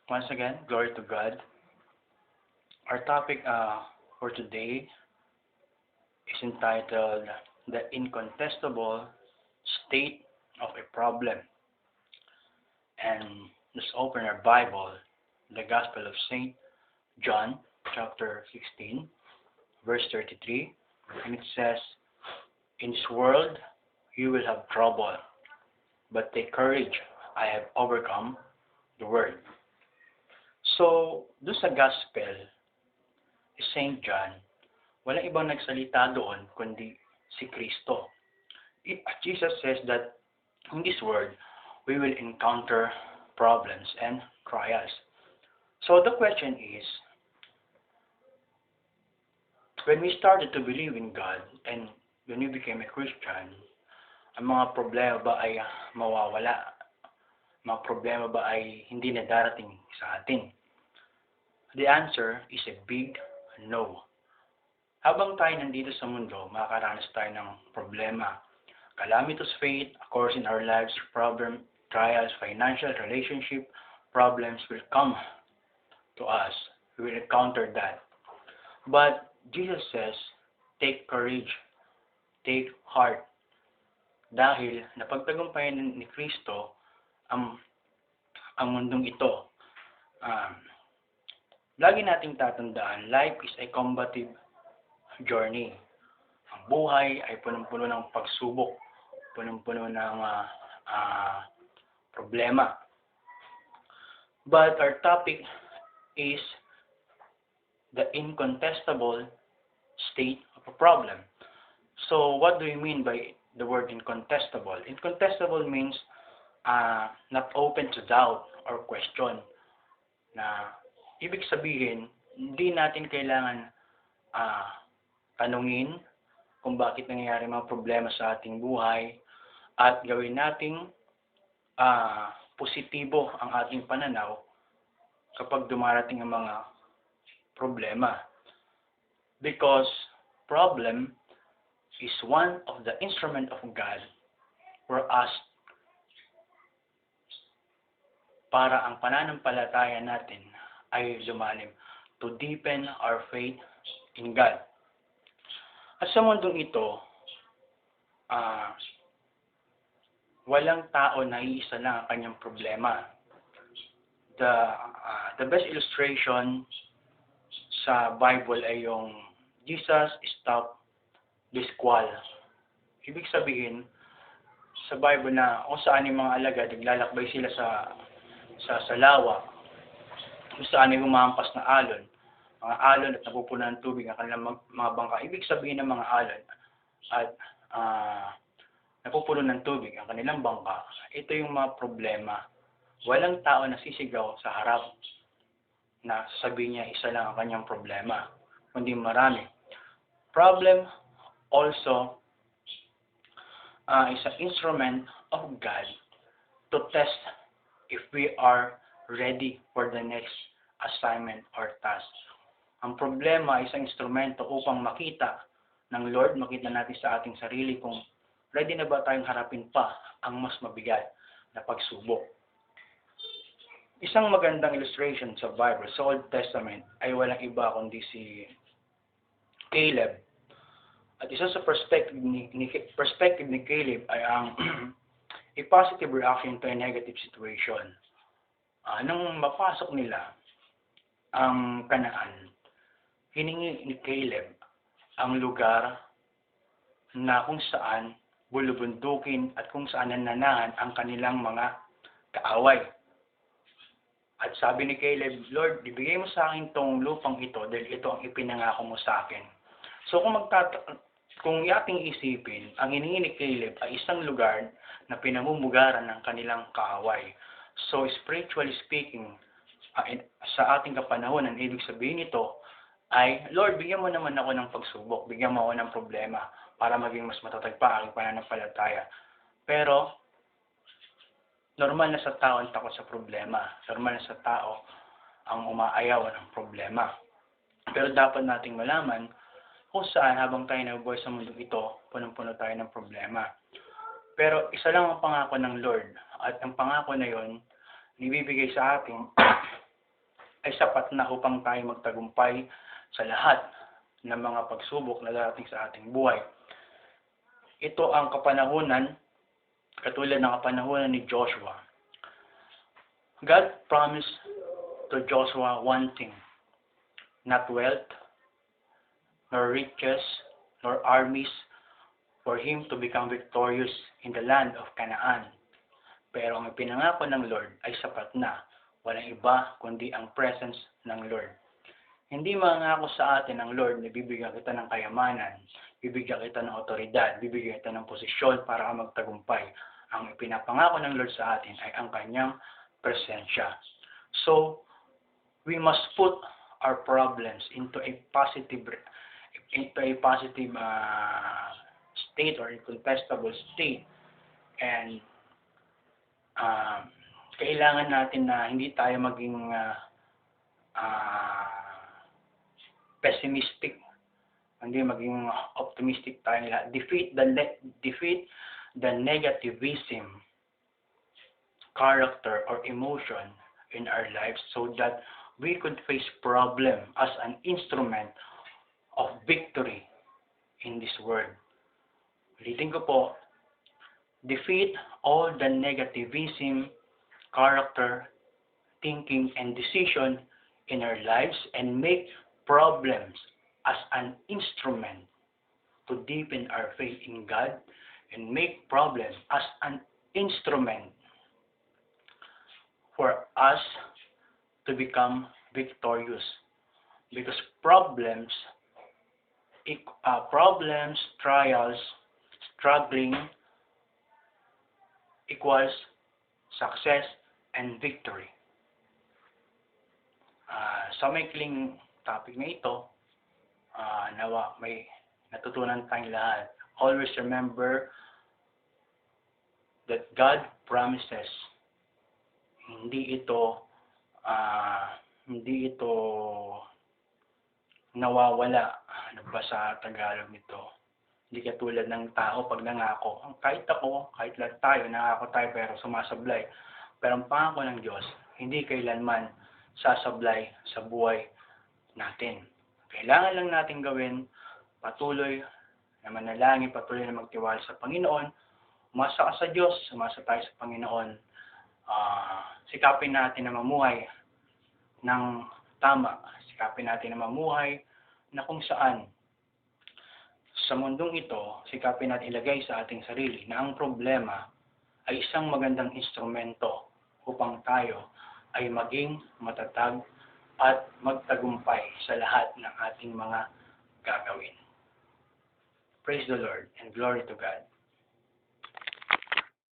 Once again, glory to God. Our topic for today is entitled The Incontestable State of a Problem. And let's open our Bible, the Gospel of St. John, chapter 16, verse 33. And it says, "In this world you will have trouble, but take courage, I have overcome the world." So, doon sa Gospel, St. John, walang ibang nagsalita doon kundi si Kristo. Jesus says that in this world, we will encounter problems and trials. So the question is, when we started to believe in God and when we became a Christian, ang mga problema ba ay mawawala? Mga problema ba ay hindi na darating sa atin? The answer is a big no. Habang tayo nandito sa mundo, makakaranas tayo ng problema. Calamitous fate occurs in our lives, problem, trials, financial, relationship, problems will come to us. We will encounter that. But Jesus says, take courage, take heart. Dahil napagtagumpayan ni Kristo ang mundong ito. Lagi nating tatandaan, life is a combative journey. Ang buhay ay punong-puno ng pagsubok, punong-puno ng problema. But our topic is the incontestable state of a problem. So what do you mean by the word incontestable? Incontestable means not open to doubt or question. Na ibig sabihin, hindi natin kailangan tanungin kung bakit nangyayari mga problema sa ating buhay at gawin nating positibo ang ating pananaw kapag dumarating ang mga problema. Because problem is one of the instrument of God for us para ang pananampalataya natin ay lumalim, to deepen our faith in God. At sa mundong ito, walang tao na iisa lang ang kanyang problema. The best illustration sa Bible ay yung Jesus stopped this quarrel. Ibig sabihin, sa Bible na kung saan yung mga alagad, naglalakbay sila sa lawa, kung saan ay humampas na alon, mga alon at napupunan ng tubig ang kanilang mga bangka. Ibig sabihin ng mga alon at napupuno ng tubig ang kanilang bangka, ito yung mga problema. Walang tao na sisigaw sa harap na sabihin niya isa lang ang kanyang problema, kundi marami. Problem also is an instrument of God to test if we are ready for the next assignment or task. Ang problema ay isang instrumento upang makita ng Lord, makita natin sa ating sarili kung ready na ba tayong harapin pa ang mas mabigat na pagsubok. Isang magandang illustration sa Bible, sa Old Testament, ay walang iba kundi si Caleb. At isa sa perspective ni Caleb ay ang a positive reaction to a negative situation. Nung mapasok nila ang Kanaan, hiningi ni Caleb ang lugar na kung saan bulubundukin at kung saan nananahan ang kanilang mga kaaway. At sabi ni Caleb, Lord, ibigay mo sa akin tong lupang ito dahil ito ang ipinangako mo sa akin. So kung ating isipin, ang hiningi ni Caleb ay isang lugar na pinamumugaran ng kanilang kaaway. So spiritually speaking, sa ating kapanahon, ang ibig sabihin nito ay, Lord, bigyan mo naman ako ng pagsubok, bigyan mo ako ng problema para maging mas matatag pa aking pananampalataya. Pero, normal na sa tao ang takot sa problema. Normal na sa tao ang umaayaw ng problema. Pero dapat nating malaman kung saan habang tayo nabubuhay sa mundo ito, punong-puno tayo ng problema. Pero isa lang ang pangako ng Lord. At ang pangako na yon, ibibigay sa atin ay sapat na upang tayo magtagumpay sa lahat ng mga pagsubok na darating sa ating buhay. Ito ang kapanahunan, katulad ng kapanahunan ni Joshua. God promised to Joshua one thing, not wealth, nor riches, nor armies, for him to become victorious in the land of Canaan. Pero ang ipinangako ng Lord ay sapat na, walang iba kundi ang presence ng Lord. Hindi mangako sa atin ng Lord na bibigyan kita ng kayamanan, bibigyan kita ng otoridad, bibigyan kita ng posisyon para ka magtagumpay. Ang ipinapangako ng Lord sa atin ay ang kanyang presensya. So, we must put our problems into a positive state or incontestable state, and kailangan natin na hindi tayo maging pessimistic, hindi maging optimistic tayo nila. Defeat the negativism, character, or emotion in our lives so that we could face problem as an instrument of victory in this world. Ulitin ko po, defeat all the negativism, character, thinking, and decision in our lives and make problems as an instrument to deepen our faith in God and make problems as an instrument for us to become victorious. Because problems, trials, struggling equals success and victory. Sa maikling topic na ito, nawa may natutunan tayong lahat. Always remember that God promises. Hindi ito nawawala. Ano ba sa Tagalog nito? Hindi katulad ng tao pag nangako. Kahit ako, kahit lahat tayo, nangako tayo pero sumasablay. Pero ang pangako ng Diyos, hindi kailanman sasablay sa buhay natin. Kailangan lang natin gawin, patuloy na manalangin, patuloy na magtiwala sa Panginoon, umasa ka sa Diyos, umasa tayo sa Panginoon. Sikapin natin na mamuhay ng tama. Sikapin natin na mamuhay na kung saan sa mundong ito, sikapin natin ilagay sa ating sarili na ang problema ay isang magandang instrumento upang tayo ay maging matatag at magtagumpay sa lahat ng ating mga gagawin. Praise the Lord and glory to God.